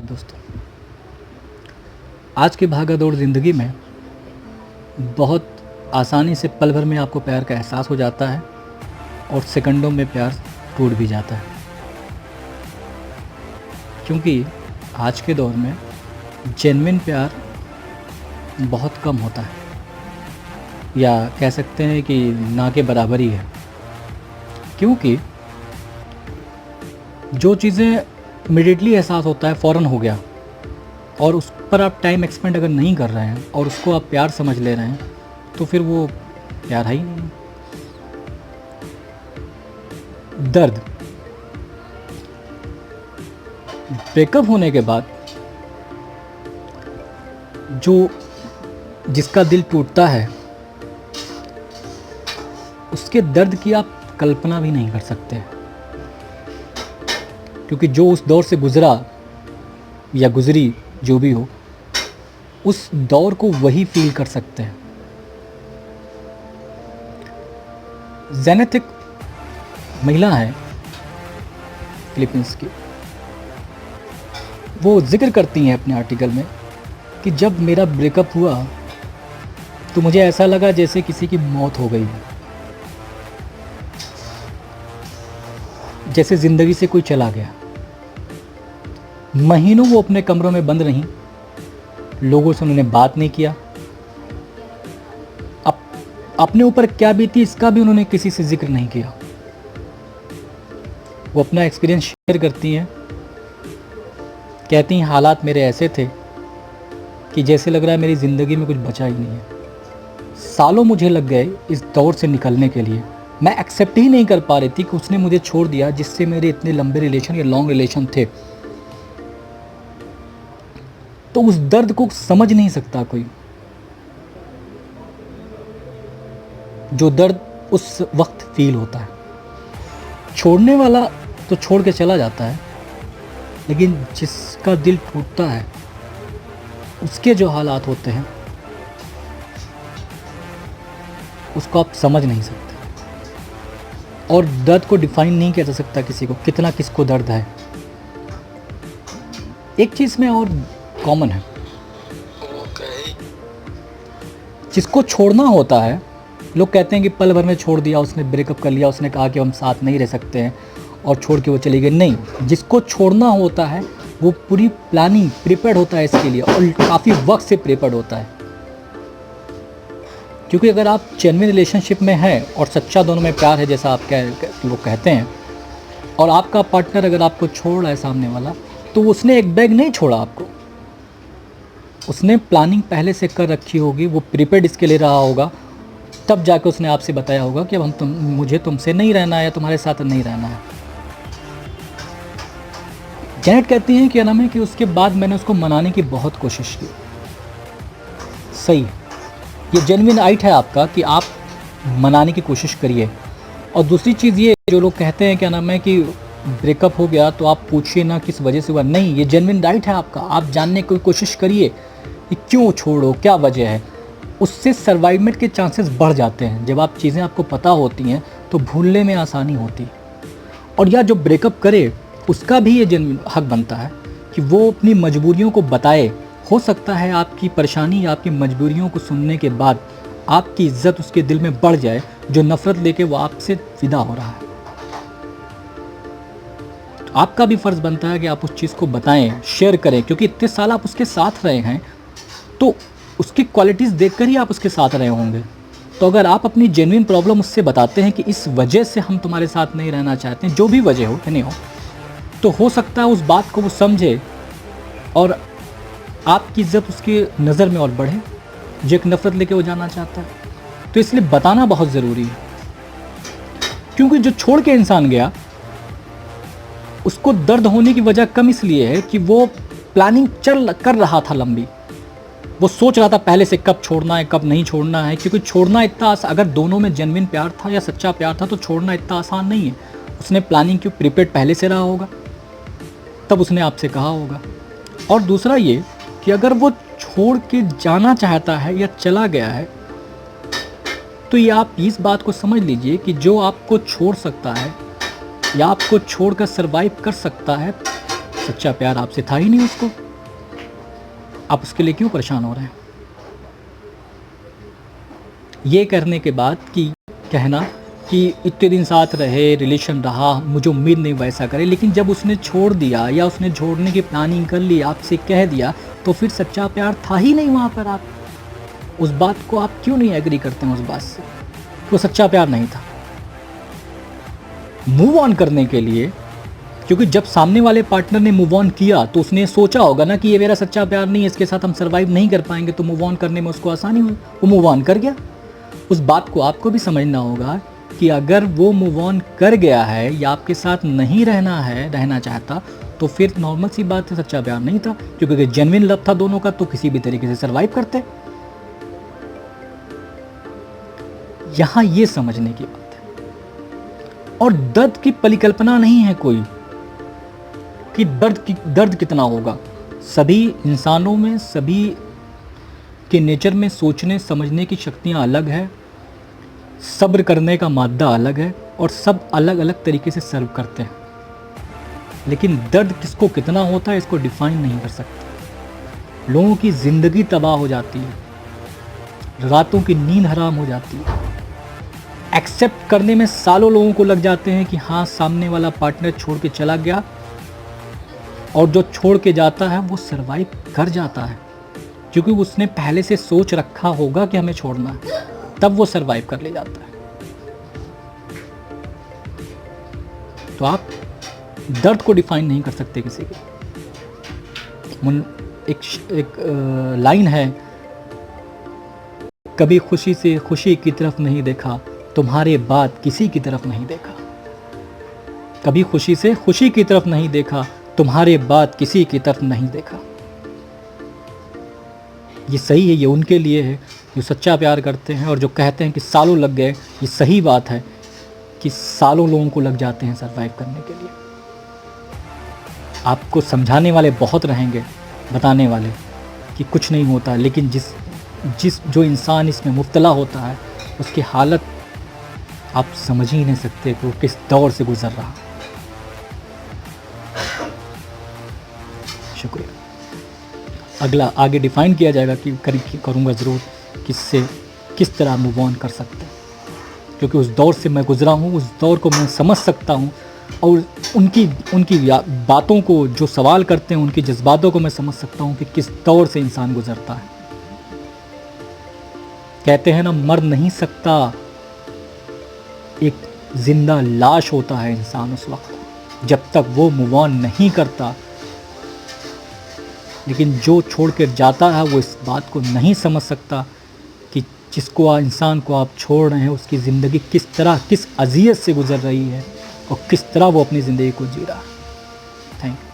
दोस्तों, आज की भागा-दौड़ ज़िंदगी में बहुत आसानी से पल भर में आपको प्यार का एहसास हो जाता है और सेकंडों में प्यार टूट भी जाता है। क्योंकि आज के दौर में जेन्युइन प्यार बहुत कम होता है, या कह सकते हैं कि ना के बराबर ही है। क्योंकि जो चीज़ें इमीडिएटली एहसास होता है, फ़ौरन हो गया, और उस पर आप टाइम एक्सपेंड अगर नहीं कर रहे हैं और उसको आप प्यार समझ ले रहे हैं, तो फिर वो प्यार है ही नहीं। दर्द, ब्रेकअप होने के बाद जिसका दिल टूटता है, उसके दर्द की आप कल्पना भी नहीं कर सकते। क्योंकि जो उस दौर से गुज़रा या गुज़री, जो भी हो, उस दौर को वही फील कर सकते हैं। जेनेट एक महिला है फिलीपींस की। वो जिक्र करती हैं अपने आर्टिकल में कि जब मेरा ब्रेकअप हुआ तो मुझे ऐसा लगा जैसे किसी की मौत हो गई है, जैसे ज़िंदगी से कोई चला गया। महीनों वो अपने कमरों में बंद रहीं, लोगों से उन्होंने बात नहीं किया। अपने ऊपर क्या बीती इसका भी उन्होंने किसी से जिक्र नहीं किया। वो अपना एक्सपीरियंस शेयर करती हैं, कहती हैं हालात मेरे ऐसे थे कि जैसे लग रहा है मेरी ज़िंदगी में कुछ बचा ही नहीं है। सालों मुझे लग गए इस दौर से निकलने के लिए। मैं एक्सेप्ट ही नहीं कर पा रही थी कि उसने मुझे छोड़ दिया, जिससे मेरे इतने लंबे रिलेशन या लॉन्ग रिलेशन थे। तो उस दर्द को समझ नहीं सकता कोई, जो दर्द उस वक्त फील होता है। छोड़ने वाला तो छोड़ के चला जाता है, लेकिन जिसका दिल टूटता है, उसके जो हालात होते हैं, उसको आप समझ नहीं सकते। और दर्द को डिफाइन नहीं किया जा सकता किसी को, कितना किसको दर्द है। एक चीज़ में और कॉमन है, जिसको छोड़ना होता है, लोग कहते हैं कि पल भर में छोड़ दिया, उसने ब्रेकअप कर लिया, उसने कहा कि हम साथ नहीं रह सकते हैं और छोड़ के वो चली गई। नहीं, जिसको छोड़ना होता है वो पूरी प्लानिंग प्रिपेयर्ड होता है इसके लिए, और काफ़ी वक्त से प्रिपेयर्ड होता है। क्योंकि अगर आप जेन्युइन रिलेशनशिप में हैं और सच्चा दोनों में प्यार है, जैसा आप लोग कहते हैं, और आपका पार्टनर अगर आपको छोड़ रहा है सामने वाला, तो उसने एक बैग नहीं छोड़ा आपको। उसने प्लानिंग पहले से कर रखी होगी, वो प्रिपेयर्ड इसके लिए रहा होगा, तब जाकर उसने आपसे बताया होगा कि अब मुझे तुमसे नहीं रहना है या तुम्हारे साथ नहीं रहना है। जेनेट कहती हैं क्या नाम है कि उसके बाद मैंने उसको मनाने की बहुत कोशिश की। सही, ये जेन्युइन राइट है आपका कि आप मनाने की कोशिश करिए। और दूसरी चीज़ ये, जो लोग कहते हैं क्या नाम है कि ब्रेकअप हो गया तो आप पूछिए ना किस वजह से हुआ। नहीं, ये जेन्युइन राइट है आपका, आप जानने की कोशिश करिए कि क्यों छोड़ो, क्या वजह है। उससे सर्वाइवमेंट के चांसेस बढ़ जाते हैं। जब आप चीज़ें आपको पता होती हैं तो भूलने में आसानी होती है। और या जो ब्रेकअप करे, उसका भी ये जेन्युइन हक बनता है कि वो अपनी मजबूरियों को बताए। हो सकता है आपकी परेशानी या आपकी मजबूरियों को सुनने के बाद आपकी इज्जत उसके दिल में बढ़ जाए, जो नफ़रत लेके वो आपसे विदा हो रहा है। तो आपका भी फ़र्ज़ बनता है कि आप उस चीज़ को बताएं, शेयर करें, क्योंकि इतने साल आप उसके साथ रहे हैं, तो उसकी क्वालिटीज़ देखकर ही आप उसके साथ रहे होंगे। तो अगर आप अपनी जेन्युइन प्रॉब्लम उससे बताते हैं कि इस वजह से हम तुम्हारे साथ नहीं रहना चाहते हैं, जो भी वजह हो या नहीं हो, तो हो सकता है उस बात को वो समझे और आपकी इज्जत उसकी नज़र में और बढ़े, जो एक नफ़रत लेके वो जाना चाहता है। तो इसलिए बताना बहुत ज़रूरी है। क्योंकि जो छोड़ के इंसान गया, उसको दर्द होने की वजह कम इसलिए है कि वो प्लानिंग कर रहा था लंबी। वो सोच रहा था पहले से कब छोड़ना है, कब नहीं छोड़ना है। क्योंकि छोड़ना इतना अगर दोनों में जेन्युइन प्यार था या सच्चा प्यार था, तो छोड़ना इतना आसान नहीं है। उसने प्लानिंग क्यों प्रिपेयर्ड पहले से रहा होगा, तब उसने आपसे कहा होगा। और दूसरा ये कि अगर वो छोड़ के जाना चाहता है या चला गया है, तो ये आप इस बात को समझ लीजिए कि जो आपको छोड़ सकता है या आपको छोड़कर सर्वाइव कर सकता है, सच्चा प्यार आपसे था ही नहीं उसको, आप उसके लिए क्यों परेशान हो रहे हैं? ये करने के बाद कि कहना कि इतने दिन साथ रहे, रिलेशन रहा, मुझे उम्मीद नहीं वैसा करे, लेकिन जब उसने छोड़ दिया या उसने छोड़ने की प्लानिंग कर ली, आपसे कह दिया, तो फिर सच्चा प्यार था ही नहीं वहाँ पर। आप उस बात को आप क्यों नहीं एग्री करते हैं उस बात से? वो सच्चा प्यार नहीं था। मूव ऑन करने के लिए, क्योंकि जब सामने वाले पार्टनर ने मूव ऑन किया तो उसने सोचा होगा ना कि ये मेरा सच्चा प्यार नहीं है, इसके साथ हम सर्वाइव नहीं कर पाएंगे, तो मूव ऑन करने में उसको आसानी हुई, वो मूव ऑन कर गया। उस बात को आपको भी समझना होगा कि अगर वो मूव ऑन कर गया है या आपके साथ नहीं रहना चाहता, तो फिर नॉर्मल सी बात है, सच्चा प्यार नहीं था। क्योंकि अगर जेन्युइन लव था दोनों का तो किसी भी तरीके से सर्वाइव करते। यहां ये समझने की बात है। और दर्द की परिकल्पना नहीं है कोई कि दर्द कितना होगा। सभी इंसानों में, सभी के नेचर में सोचने समझने की शक्तियां अलग है, सब्र करने का मादा अलग है, और सब अलग अलग तरीके से सर्व करते हैं। लेकिन दर्द किसको कितना होता है इसको डिफाइन नहीं कर सकते। लोगों की ज़िंदगी तबाह हो जाती है, रातों की नींद हराम हो जाती है, एक्सेप्ट करने में सालों लोगों को लग जाते हैं कि हाँ, सामने वाला पार्टनर छोड़ के चला गया, और जो छोड़ के जाता है वो सर्वाइव कर जाता है, क्योंकि उसने पहले से सोच रखा होगा कि हमें छोड़ना है, तब वो सर्वाइव कर ले जाता है। तो आप दर्द को डिफाइन नहीं कर सकते किसी के। एक लाइन है, कभी खुशी से खुशी की तरफ नहीं देखा, तुम्हारे बाद किसी की तरफ नहीं देखा। कभी खुशी से खुशी की तरफ नहीं देखा, तुम्हारे बाद किसी की तरफ नहीं देखा। ये सही है, ये उनके लिए है जो सच्चा प्यार करते हैं, और जो कहते हैं कि सालों लग गए, ये सही बात है कि सालों लोगों को लग जाते हैं सर्वाइव करने के लिए। आपको समझाने वाले बहुत रहेंगे, बताने वाले कि कुछ नहीं होता, लेकिन जो इंसान इसमें मुब्तला होता है उसकी हालत आप समझ ही नहीं सकते कि वो किस दौर से गुजर रहा। शुक्रिया। अगला आगे डिफ़ाइन किया जाएगा कि करूँगा ज़रूर किस तरह मूव ऑन कर सकते हैं, क्योंकि उस दौर से मैं गुज़रा हूँ, उस दौर को मैं समझ सकता हूँ, और उनकी बातों को, जो सवाल करते हैं, उनकी जज्बातों को मैं समझ सकता हूँ कि किस दौर से इंसान गुज़रता है। कहते हैं ना, मर नहीं सकता, एक जिंदा लाश होता है इंसान उस वक्त जब तक वो मूव ऑन नहीं करता। लेकिन जो छोड़ कर जाता है वो इस बात को नहीं समझ सकता कि जिसको इंसान को आप छोड़ रहे हैं उसकी ज़िंदगी किस अज़ियत से गुज़र रही है और किस तरह वो अपनी ज़िंदगी को जी रहा है। Thank you.